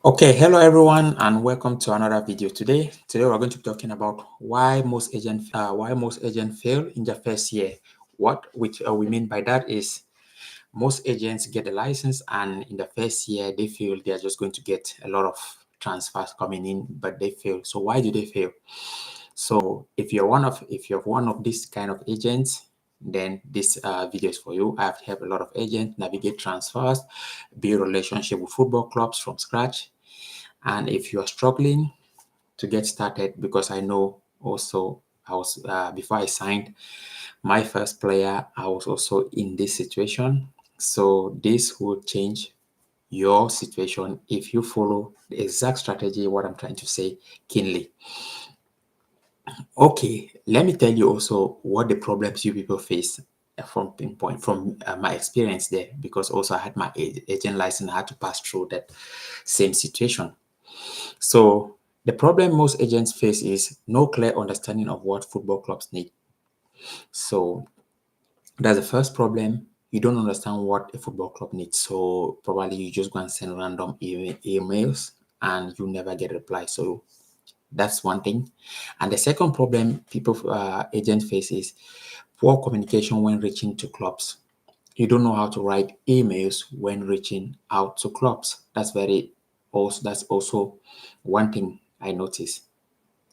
Okay, hello everyone, and welcome to another video. Today we're going to be talking about why most agents fail in their first year. We mean by that is most agents get a license, and in the first year they feel they are just going to get a lot of transfers coming in, but they fail. So why do they fail? So if you're one of this kind of agents, then this video is for you. I've helped a lot of agents navigate transfers, build relationship with football clubs from scratch. And if you are struggling to get started, because I know also I was before I signed my first player, I was also in this situation. So this will change your situation if you follow the exact strategy, what I'm trying to say keenly. Okay, let me tell you also what the problems you people face from pinpoint from my experience there, because also I had my agent license, I had to pass through that same situation. So the problem most agents face is no clear understanding of what football clubs need. So that's the first problem. You don't understand what a football club needs. So probably you just go and send random emails and you never get a reply. So that's one thing. And the second problem agents face is poor communication when reaching to clubs. You don't know how to write emails when reaching out to clubs. That's also one thing I noticed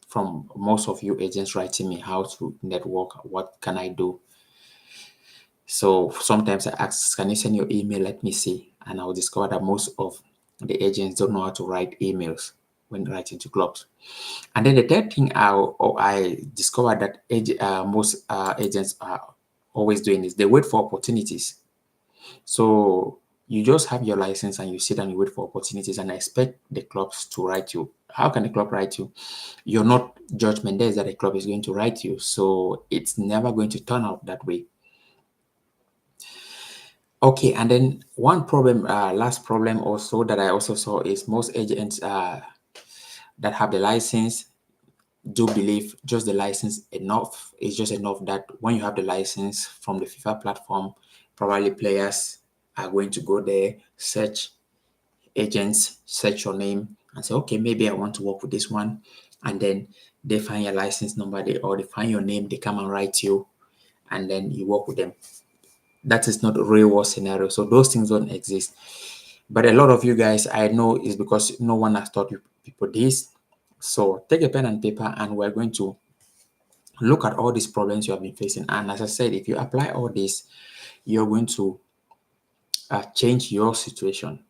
from most of you agents writing me how to network, what can I do. So sometimes I ask, can you send your email? Let me see. And I'll discover that most of the agents don't know how to write emails when writing to clubs. And then the third thing I discovered that most agents are always doing is they wait for opportunities. So you just have your license and you sit and you wait for opportunities and expect the clubs to write you. How can the club write you? You're not judgment there is that the club is going to write you. So it's never going to turn out that way. Okay, and then one problem, last problem also that I also saw is most agents that have the license do believe just the license enough is just enough, that when you have the license from the FIFA platform, probably players are going to go there, search your name and say, okay, maybe I want to work with this one. And then they find your license number, or they find your name, they come and write you, and then you work with them. That is not a real world scenario. So those things don't exist. But a lot of you guys, I know, is because no one has taught you people this. So take a pen and paper, and we're going to look at all these problems you have been facing. And as I said, if you apply all this, you're going to change your situation.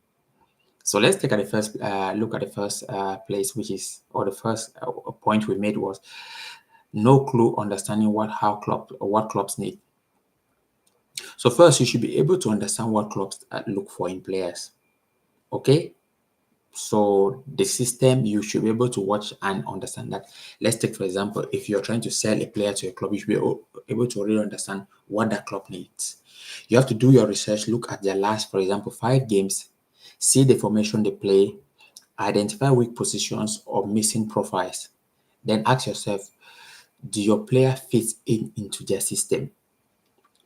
So let's take at the first look at the first place, which is, or the first point we made was no clue understanding what clubs need. So first, you should be able to understand what clubs look for in players. Okay, so the system, you should be able to watch and understand that. Let's take, for example, if you're trying to sell a player to a club, you should be able to really understand what that club needs. You have to do your research, look at their last, for example, 5 games, see the formation they play, identify weak positions or missing profiles. Then ask yourself, do your player fit into their system?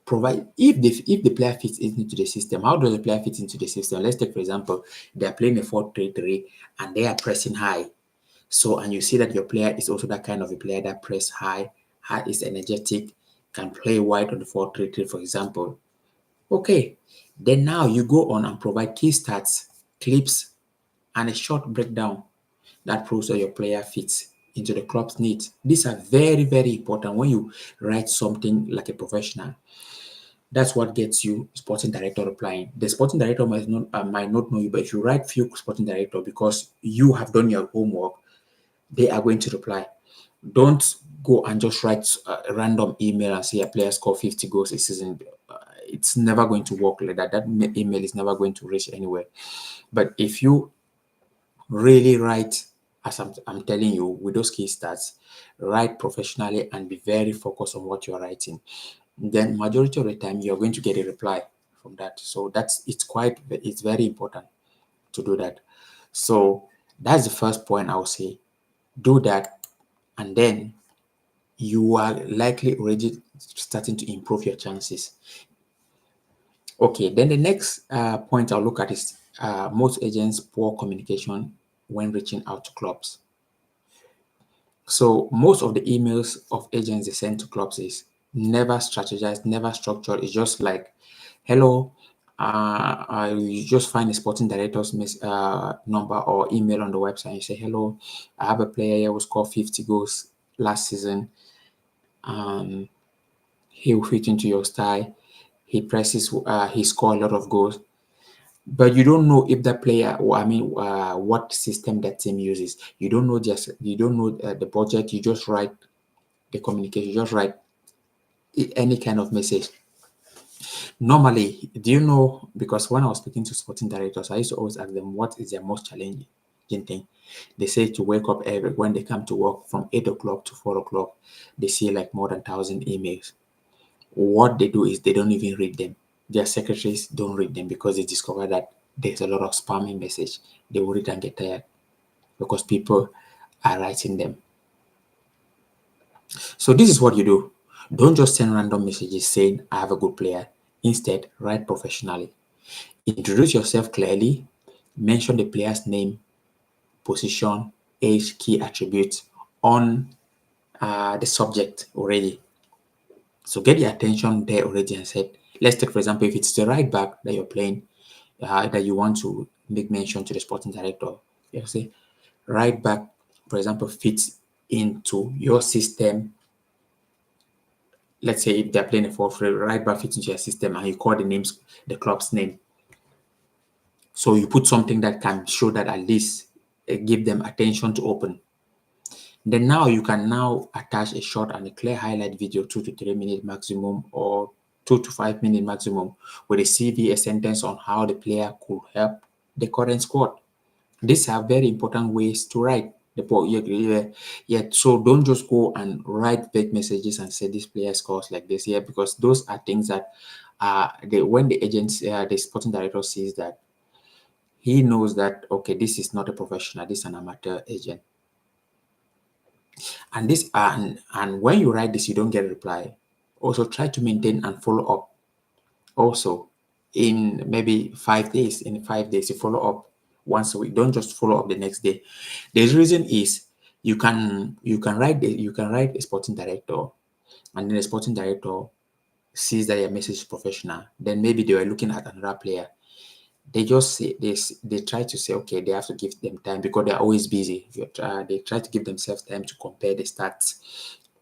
Provide if the player fits into the system, how does the player fit into the system? Let's take, for example, they are playing a 4-3-3 and they are pressing high. So, and you see that your player is also that kind of a player that press high, is energetic, can play wide on the 4-3-3, for example. Okay, then now you go on and provide key stats, clips, and a short breakdown that proves that your player fits into the club's needs. These are very, very important when you write something like a professional. That's what gets you sporting director replying. The sporting director might not know you, but if you write few sporting director because you have done your homework, they are going to reply. Don't go and just write a random email and say a player scored 50 goals a season. It's never going to work like that. That email is never going to reach anywhere. But if you really write, as I'm telling you, with those key stats, write professionally and be very focused on what you're writing, then majority of the time you're going to get a reply from that. So it's very important to do that. So that's the first point I would say. Do that, and then you are likely already starting to improve your chances. Okay, then the next point I'll look at is most agents' poor communication when reaching out to clubs. So most of the emails of agents they send to clubs is never strategized, never structured. It's just like, hello, you just find a sporting director's number or email on the website. And you say, hello, I have a player here who scored 50 goals last season. He will fit into your style. He scored a lot of goals. But you don't know if that player, or what system that team uses. You don't know the budget. You just write the communication. You just write any kind of message. Normally, do you know? Because when I was speaking to sporting directors, I used to always ask them what is their most challenging thing. They say to wake up when they come to work from 8 o'clock to 4 o'clock, they see like more than 1,000 emails. What they do is they don't even read them. Their secretaries don't read them because they discover that there's a lot of spamming message. They will read and get tired because people are writing them. So this is what you do. Don't just send random messages saying, I have a good player. Instead, write professionally. Introduce yourself clearly. Mention the player's name, position, age, key attributes on the subject already. So get the attention there already and said, let's take, for example, if it's the right back that you're playing, that you want to make mention to the sporting director, you say, right back, for example, fits into your system. Let's say if they're playing a 4-3, right back fits into your system and you call the club's name. So you put something that can show that at least give them attention to open. Then now you can now attach a short and a clear highlight video, 2 to 3 minutes maximum or 2 to 5 minutes maximum, with a CV, a sentence on how the player could help the current squad. These are very important ways to write the book. So don't just go and write vague messages and say this player scores like this. Yeah, because those are things that when the agency, the sporting director sees that, he knows that okay, this is not a professional, this is an amateur agent. And this and when you write this, you don't get a reply. Also try to maintain and follow up. Also, in maybe 5 days, you follow up once a week. Don't just follow up the next day. The reason is you can write a sporting director, and then the sporting director sees that your message is professional. Then maybe they were looking at another player. They just say they try to say okay, they have to give them time because they're always busy. They try to give themselves time to compare the stats,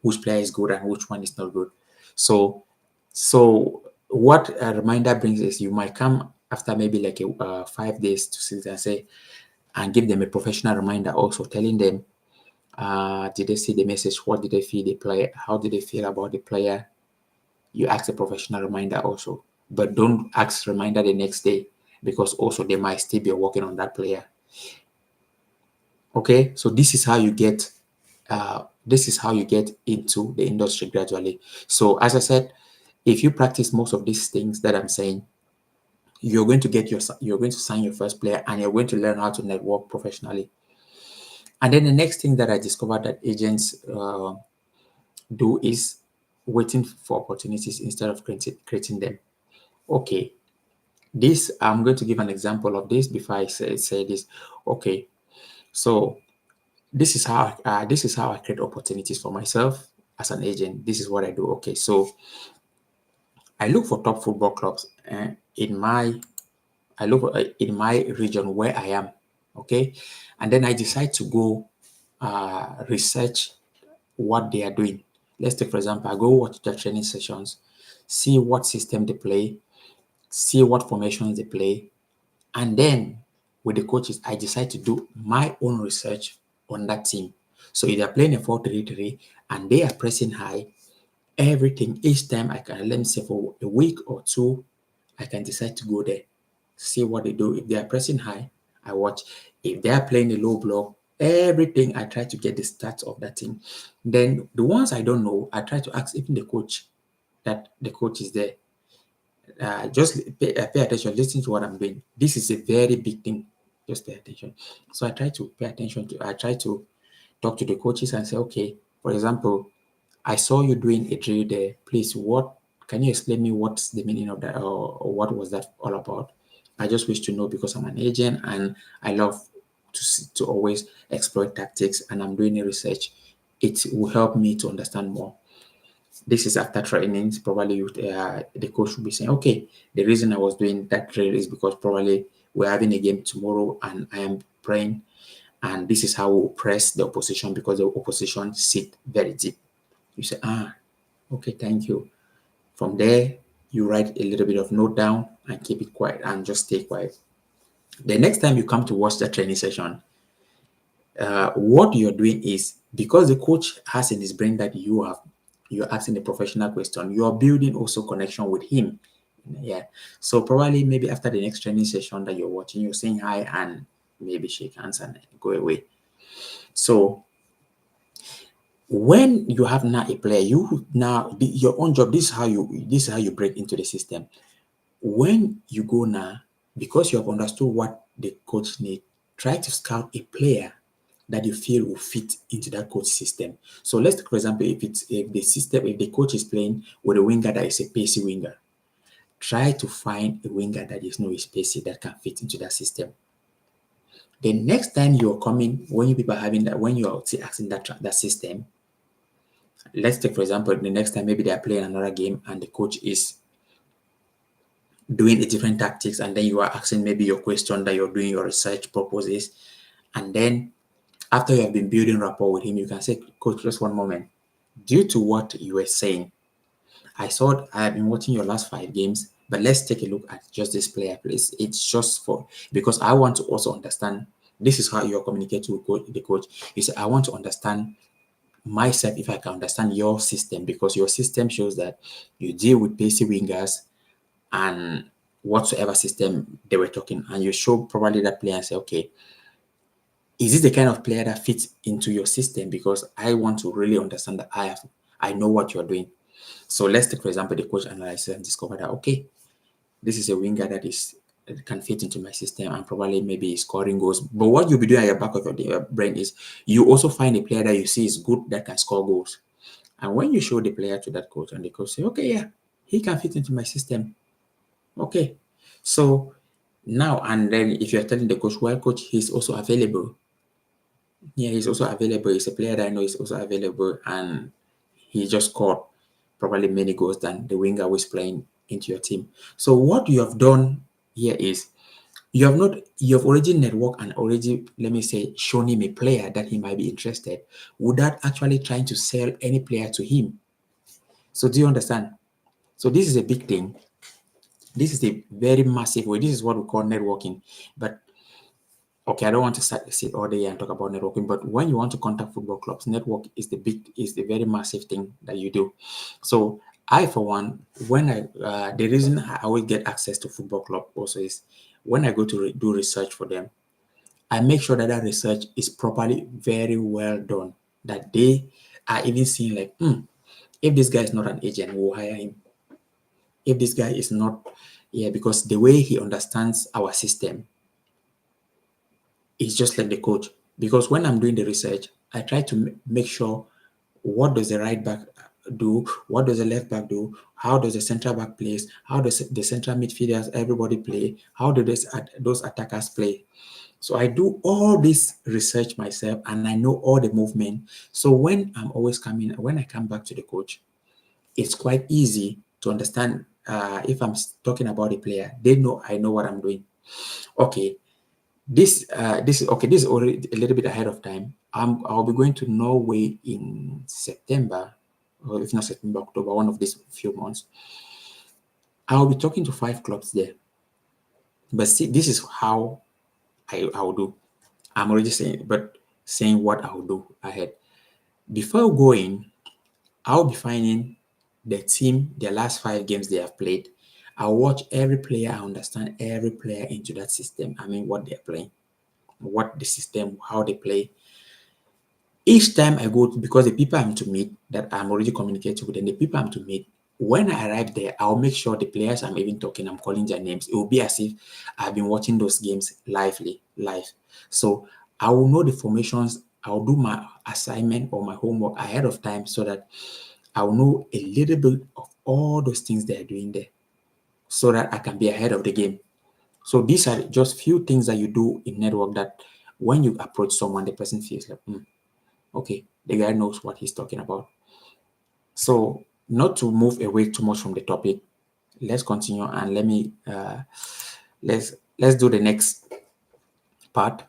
which player is good and which one is not good. So what a reminder brings is you might come after maybe like 5 days to 6 and say and give them a professional reminder also telling them did they see the message, what did they feel the player, how did they feel about the player. You ask a professional reminder also, but don't ask reminder the next day because also they might still be working on that player. Okay, so this is how you get into the industry gradually. So as I said, if you practice most of these things that I'm saying, you're going to sign your first player and you're going to learn how to network professionally. And then the next thing that I discovered that agents do is waiting for opportunities instead of creating them. Okay, this I'm going to give an example of this before I say this. Okay, so this is how I create opportunities for myself as an agent. This is what I do. Okay, so I look for top football clubs in my region where I am. Okay, and then I decide to go research what they are doing. Let's take for example, I go watch their training sessions, see what system they play, see what formations they play, and then with the coaches, I decide to do my own research on that team. So if they're playing a 4-3-3 and they are pressing high, everything each time I can, let me say for a week or two, I can decide to go there, see what they do. If they are pressing high, I watch. If they are playing a low block, everything I try to get the stats of that team. Then the ones I don't know, I try to ask even the coach that the coach is there. Just pay attention, listen to what I'm doing. This is a very big thing. Just pay attention. So I try to pay attention to, I try to talk to the coaches and say, okay, for example, I saw you doing a drill there. Please, what can you explain me what's the meaning of that or what was that all about? I just wish to know because I'm an agent and I love to always exploit tactics, and I'm doing a research, it will help me to understand more. This is after trainings. Probably the coach will be saying, okay, the reason I was doing that drill is because probably we're having a game tomorrow and I am praying, and this is how we'll press the opposition because the opposition sit very deep. You say, okay, thank you. From there, you write a little bit of note down and keep it quiet and just stay quiet. The next time you come to watch the training session, what you're doing is, because the coach has in his brain that you're asking a professional question, you're building also connection with him. Yeah. So probably maybe after the next training session that you're watching, you're saying hi and maybe shake hands and go away. So when you have now a player, your own job, this is how you break into the system. When you go now, because you have understood what the coach need, try to scout a player that you feel will fit into that coach system. So let's take, for example, if the coach is playing with a winger that is a pacey winger, try to find a winger that is not pacey that can fit into that system. The next time you're coming, when you people are having that, when you're asking that system, let's take, for example, the next time maybe they are playing another game and the coach is doing a different tactics, and then you are asking maybe your question that you're doing your research purposes, and then after you have been building rapport with him, you can say, coach, just one moment. Due to what you were saying, I have been watching your last 5 games, but let's take a look at just this player, please. It's just for, because I want to also understand. This is how you're communicating with the coach. You say, I want to understand myself if I can understand your system, because your system shows that you deal with pacey wingers and whatsoever system they were talking, and you show probably that player and say, okay, is this the kind of player that fits into your system? Because I want to really understand that I know what you're doing. So let's take, for example, the coach analysis and discover that, okay, this is a winger that can fit into my system and probably maybe scoring goals. But what you'll be doing at your back of your brain is you also find a player that you see is good that can score goals. And when you show the player to that coach and the coach say, okay, yeah, he can fit into my system. Okay. So now, and then if you're telling the coach, well, coach, he's also available. Yeah, he's also available. He's a player that I know is also available, and he just scored probably many goals than the winger was playing into your team. So what you have done here is you have already networked and already, let me say, shown him a player that he might be interested without actually trying to sell any player to him. So do you understand? So this is a big thing. This is a very massive way. This is what we call networking. But okay, I don't want to sit all day and talk about networking, but when you want to contact football clubs, network is the very massive thing that you do. So I, for one, the reason I always get access to football club also is when I go to do research for them, I make sure that that research is properly very well done. That they are even seeing like, if this guy is not an agent, we'll hire him. If this guy is not, yeah, because the way he understands our system, it's just like the coach. Because when I'm doing the research, I try to make sure, what does the right back do? What does the left back do? How does the central back plays? How does the central midfielders, everybody play? How do those attackers play? So I do all this research myself and I know all the movement. So when I come back to the coach, it's quite easy to understand if I'm talking about a player. They know I know what I'm doing. Okay, this is already a little bit ahead of time. I'll be going to Norway in September, or if not September, October, one of these few months. I'll be talking to 5 clubs there. But see, this is how I'll do. I'm already saying what I'll do ahead. Before going, I'll be finding the team, their last 5 games they have played. I'll watch every player, I understand every player into that system. I mean, what they're playing, what the system, how they play. Each time I go, because the people I'm to meet that I'm already communicating with, and the people I'm to meet, when I arrive there, I'll make sure the players I'm even talking, I'm calling their names. It will be as if I've been watching those games live. So I will know the formations. I'll do my assignment or my homework ahead of time so that I will know a little bit of all those things they're doing there so that I can be ahead of the game. So these are just few things that you do in network that when you approach someone, the person feels like, okay, the guy knows what he's talking about. So, not to move away too much from the topic, let's continue and let's do the next part.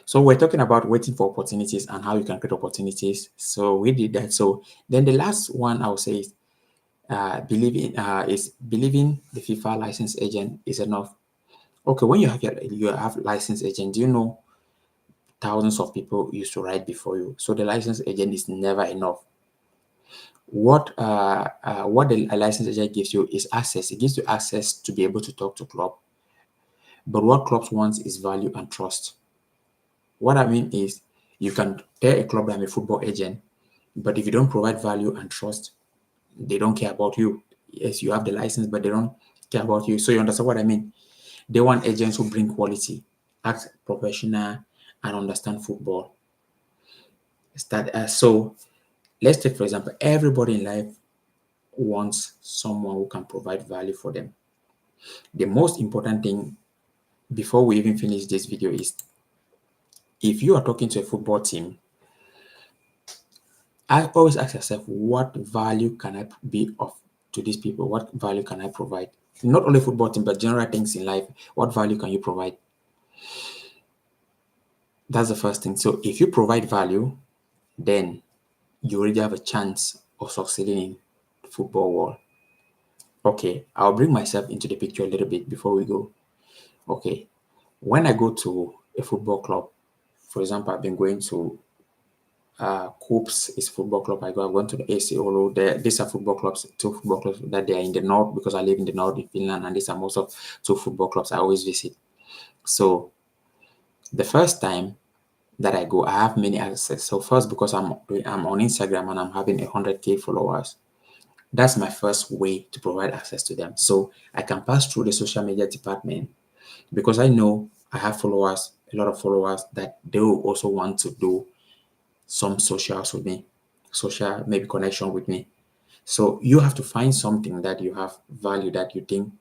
So we're talking about waiting for opportunities and how you can create opportunities. So we did that. So then the last one I would say is believing the FIFA license agent is enough. Okay, when you have license agent, do you know thousands of people used to write before you? So the license agent is never enough. What the license agent gives you is access. It gives you access to be able to talk to club. But what clubs want is value and trust. What I mean is you can tell a club that I'm a football agent, but if you don't provide value and trust, they don't care about you. Yes, you have the license, but they don't care about you. So you understand what I mean? They want agents who bring quality, act professional, and understand football. So let's take, for example, everybody in life wants someone who can provide value for them. The most important thing before we even finish this video is if you are talking to a football team, I always ask yourself, what value can I be of to these people? What value can I provide? Not only football team, but general things in life. What value can you provide? That's the first thing. So if you provide value, then you already have a chance of succeeding in the football world. Okay, I'll bring myself into the picture a little bit before we go. Okay, when I go to a football club, for example, I've been going to Coops is football club. I've gone to the AC Oulu. These are football clubs, two football clubs that they are in the north because I live in the north in Finland, and these are most of two football clubs I always visit. So the first time that I go, I have many access. So first, because I'm on Instagram and I'm having 100K followers, that's my first way to provide access to them. So I can pass through the social media department because I know I have followers, a lot of followers that they will also want to do some socials with me, social maybe connection with me. So you have to find something that you have value that you think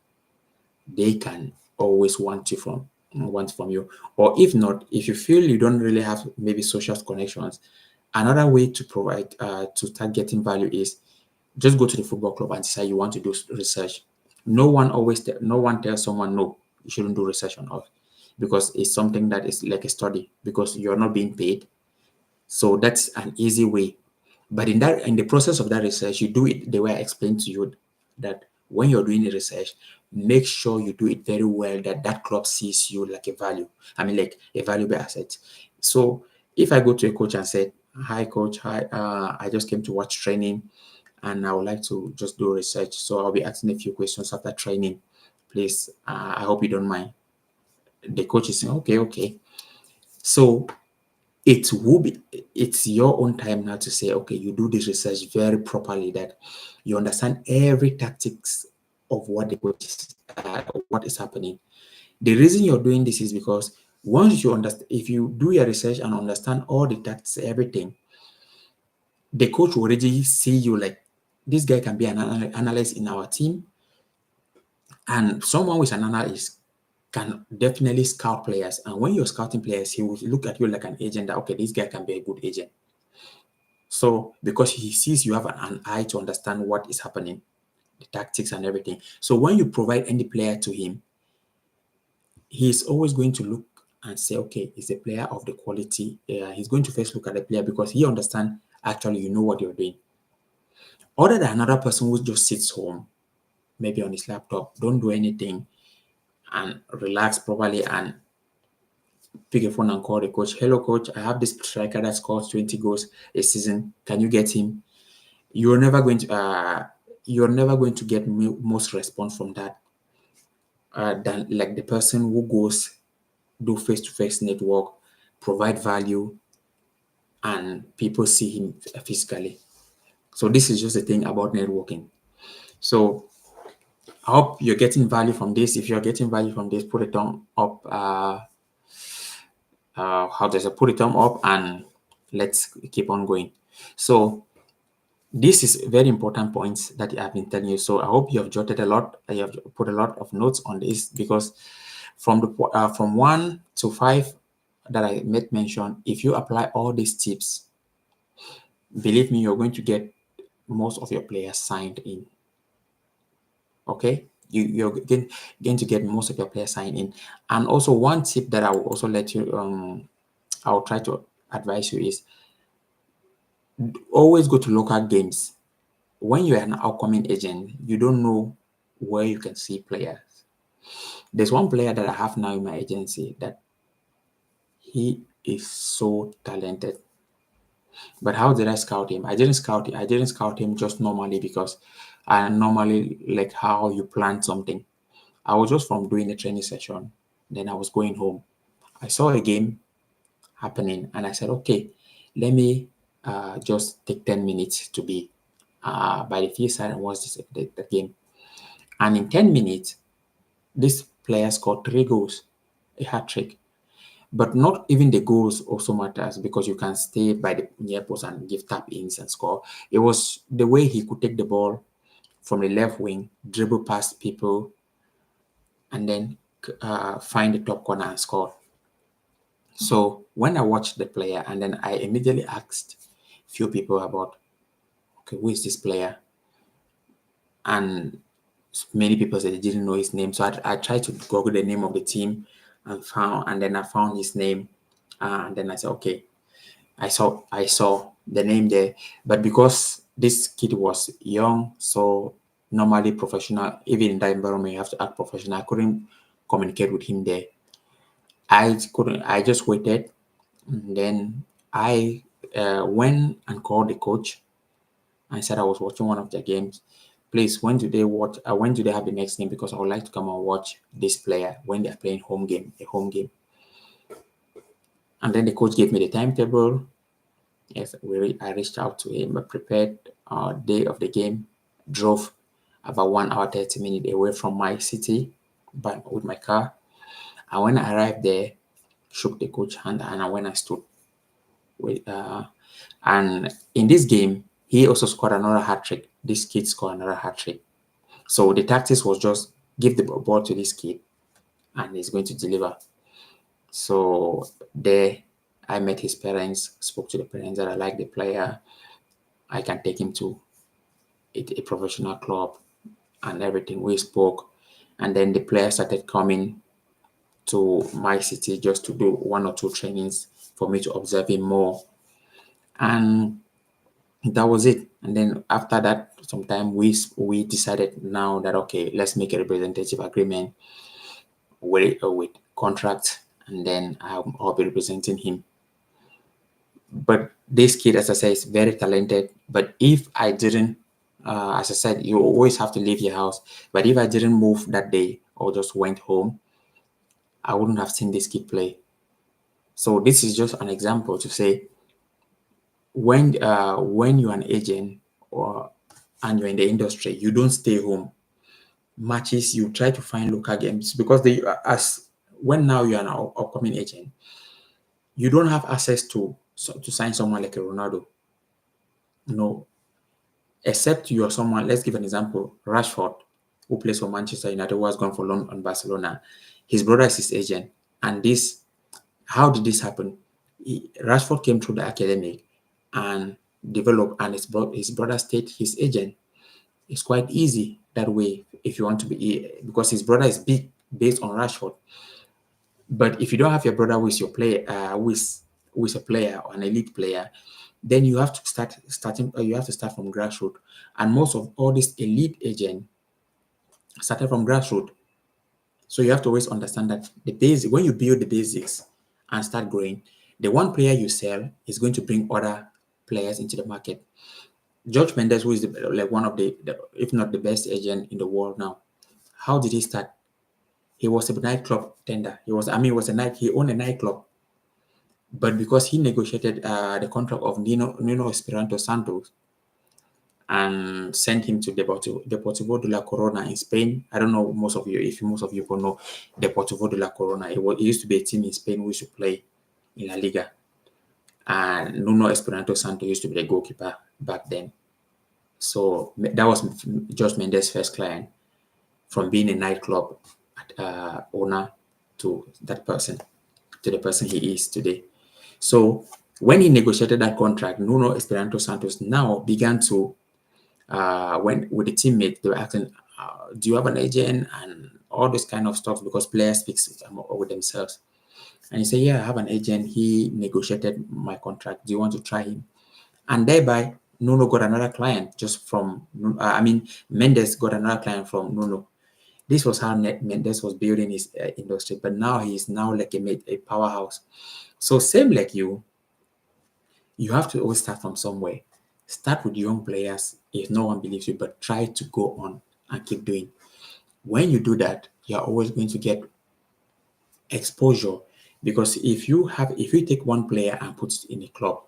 they can always want from you. Or if not, if you feel you don't really have maybe social connections, another way to provide to start getting value is just go to the football club and decide you want to do research. No one tells someone no, you shouldn't do research on us because it's something that is like a study because you're not being paid. So that's an easy way. But in the process of that research, you do it the way I explained to you that when you're doing the research, make sure you do it very well that that club sees you like a value. I mean, like a valuable asset. So if I go to a coach and say, "Hi, coach. Hi, I just came to watch training, and I would like to just do research. So I'll be asking a few questions after training. Please, I hope you don't mind." The coach is saying, "Okay, okay." So it's your own time now to say, okay, you do this research very properly, that you understand every tactics of what the coach what is happening. The reason you're doing this is because once you understand, if you do your research and understand all the tactics, everything, the coach will already see you like this guy can be an analyst in our team, and someone who is an analyst can definitely scout players. And when you're scouting players, he will look at you like an agent that, okay, this guy can be a good agent. So because he sees you have an eye to understand what is happening, the tactics and everything. So when you provide any player to him, he's always going to look and say, okay, is the player of the quality? He's going to first look at the player because he understands actually you know what you're doing. Other than another person who just sits home, maybe on his laptop, don't do anything and relax properly and pick a phone and call the coach. Hello, coach. I have this striker that scores 20 goals a season. Can you get him? You're never going to get most response from that than like the person who goes do face-to-face network, provide value, and people see him physically. So this is just the thing about networking. So I hope you're getting value from this. If you're getting value from this, put a thumb up. How does it put a thumb up and let's keep on going. So this is very important points that I've been telling you. So I hope you have jotted a lot. You have put a lot of notes on this because from 1 to 5, that I made mention, if you apply all these tips, believe me, you're going to get most of your players signed in. Okay, you're going to get most of your players signed in. And also one tip that I will also let you I'll try to advise you is always go to local games. When you're an outcoming agent, you don't know where you can see players. There's one player that I have now in my agency that he is so talented. But how did I scout him? I didn't scout him just normally because I normally like how you plan something. I was just from doing a training session. Then I was going home. I saw a game happening and I said, okay, let me just take 10 minutes to be by the field side and watch the game. And in 10 minutes, this player scored 3 goals, a hat trick. But not even the goals also matters because you can stay by the near post and give tap ins and score. It was the way he could take the ball from the left wing, dribble past people, and then find the top corner and score. So when I watched the player, and then I immediately asked few people about, okay, who is this player? And many people said they didn't know his name. So I tried to Google the name of the team and then I found his name. And then I said, okay, I saw the name there. But because this kid was young, so normally professional, even in that environment, you have to act professional. I couldn't communicate with him there. I just waited. And then I went and called the coach. I said I was watching one of their games. Please, when do they watch? When do they have the next game? Because I would like to come and watch this player when they are playing a home game. And then the coach gave me the timetable. Yes, I reached out to him. I prepared day of the game. Drove about 1 hour 30 minutes away from my city, but with my car. And when I arrived there, shook the coach hand, and I went and stood with. And in this game, he also scored another hat trick. This kid scored another hat trick. So the tactics was just give the ball to this kid and he's going to deliver. So there I met his parents, spoke to the parents that I like the player. I can take him to a professional club and everything. We spoke. And then the player started coming to my city just to do 1 or 2 trainings for me to observe him more. And that was it. And then after that, sometime we decided now that okay, let's make a representative agreement with contract, and then I'll be representing him. But this kid, as I said, is very talented. But if I didn't, as I said, you always have to leave your house. But if I didn't move that day or just went home, I wouldn't have seen this kid play. So this is just an example to say when you're an agent or and you're in the industry, you don't stay home. Matches, you try to find local games because they as when now you're an upcoming agent, you don't have access to sign someone like a Ronaldo. No, except you're someone. Let's give an example. Rashford, who plays for Manchester United, who has gone for loan on Barcelona. His brother is his agent, and this. How did this happen? Rashford came through the academy and developed, and his brother stayed his agent. It's quite easy that way if you want to be because his brother is big based on Rashford. But if you don't have your brother who is your player, who is a player or an elite player, then you have to you have to start from grassroots. And most of all these elite agents started from grassroots. So you have to always understand that the basic when you build the basics and start growing, the one player you sell is going to bring other players into the market. George Mendes, who is like one of the if not the best agent in the world now, how did he start? He was a nightclub tender. He was a night. He owned a nightclub, but because he negotiated the contract of Nino Esperanto Santos and sent him to Deportivo de la Corona in Spain. I don't know most of you will know Deportivo de la Corona. It used to be a team in Spain who used to play in La Liga, and Nuno Esperanto Santos used to be the goalkeeper back then. So that was George Mendes' first client, from being a nightclub owner to that person. to the person he is today. So when he negotiated that contract, Nuno Espirito Santos now began to, when with the teammate, they were asking, do you have an agent and all this kind of stuff, because players speak with themselves. And he said, yeah, I have an agent. He negotiated my contract. Do you want to try him? And thereby, Nuno got another client just from, Mendes got another client from Nuno. This was how Mendes was building his industry, but now he is now like a powerhouse. So same like you have to always start from somewhere. Start with young players if no one believes you, but try to go on and keep doing. When you do that, you're always going to get exposure, because if you take one player and put it in a club,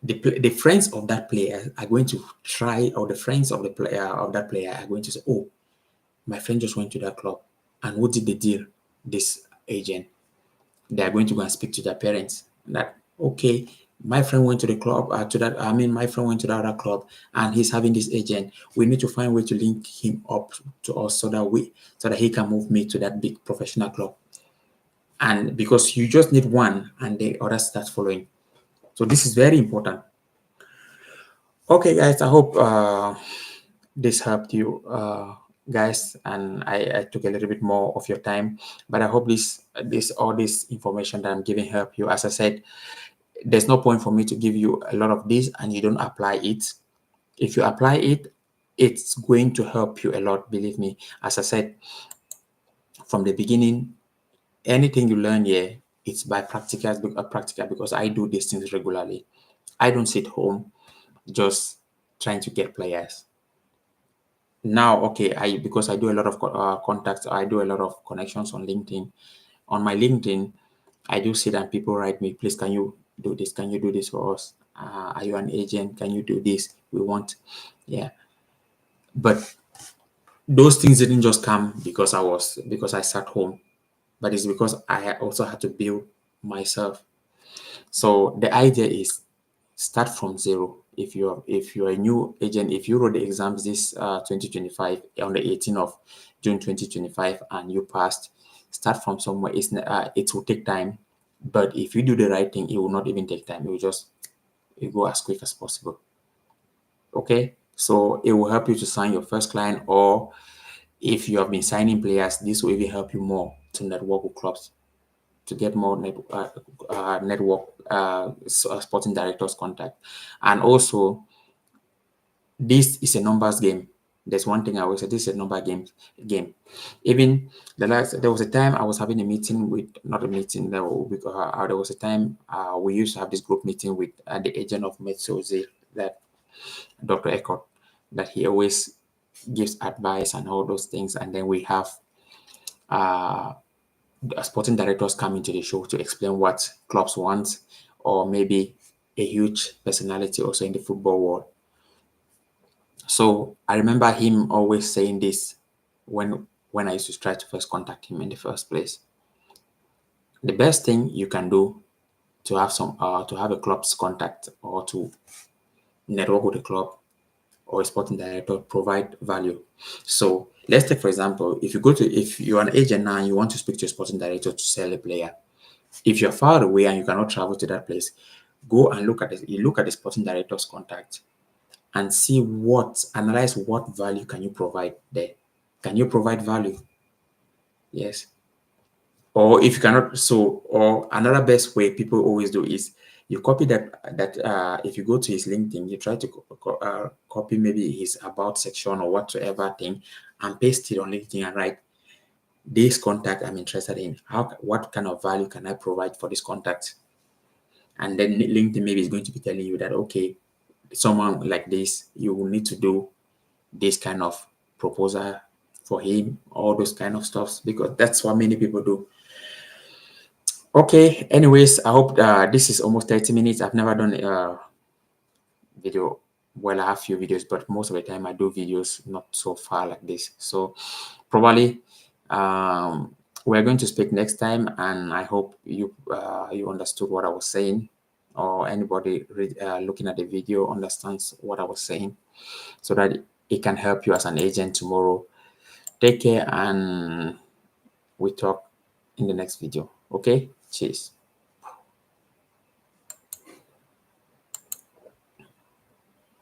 the friends of that player are going to try, or the friends of the player of that player are going to say, oh, my friend just went to that club, and what did they deal? This agent. They are going to go and speak to their parents that, okay, my friend went to the club, my friend went to the other club and he's having this agent. We need to find a way to link him up to us so that he can move me to that big professional club. And because you just need one and the others start following. So this is very important. Okay, guys, I hope this helped you, guys, and I took a little bit more of your time, but I hope all this information that I'm giving help you. As I said, there's no point for me to give you a lot of this and you don't apply it. If you apply it, it's going to help you a lot, believe me. As I said from the beginning, anything you learn here, it's by practical, because I do these things regularly. I don't sit home just trying to get players. Now, okay, because I do a lot of contacts, I do a lot of connections on LinkedIn. On my LinkedIn, I do see that people write me, please, can you do this? Can you do this for us? Are you an agent? Can you do this? We want, yeah. But those things didn't just come because I sat home, but it's because I also had to build myself. So the idea is start from zero. If you're a new agent, if you wrote the exams this 2025 on the 18th of June 2025 and you passed, start from somewhere. It will take time, but if you do the right thing, it will not even take time. It go as quick as possible. Okay, so it will help you to sign your first client, or if you have been signing players, this will even help you more to network with clubs, to get more sporting directors contact. And also, this is a numbers game. There's one thing I always say, this is a number game. Even there was a time I was having a meeting with, not a meeting, there was a time we used to have this group meeting with the agent of Mesut Ozil, that Dr. Eckert, that he always gives advice and all those things. And then we have sporting directors come into the show to explain what clubs want, or maybe a huge personality also in the football world. So I remember him always saying this when I used to try to first contact him in the first place. The best thing you can do to have a club's contact, or to network with a club or a sporting director, provide value. So let's take, for example, if you're an agent now and you want to speak to a sporting director to sell a player, if you're far away and you cannot travel to that place, go and look at it. You look at the sporting director's contact and analyze what value can you provide there. Can you provide value? Yes. Or if you cannot, or another best way people always do is you copy if you go to his LinkedIn, you try to copy maybe his about section or whatsoever thing, and paste it on LinkedIn and write, this contact I'm interested in. What kind of value can I provide for this contact? And then LinkedIn maybe is going to be telling you that, okay, someone like this, you will need to do this kind of proposal for him, all those kind of stuffs, because that's what many people do. Okay, anyways, I hope this is almost 30 minutes. I've never done a video. Well, I have few videos, but most of the time I do videos not so far like this. So probably we're going to speak next time, and I hope you understood what I was saying, or anybody looking at the video understands what I was saying, so that it can help you as an agent tomorrow. Take care, and we talk in the next video. Okay. Cheers.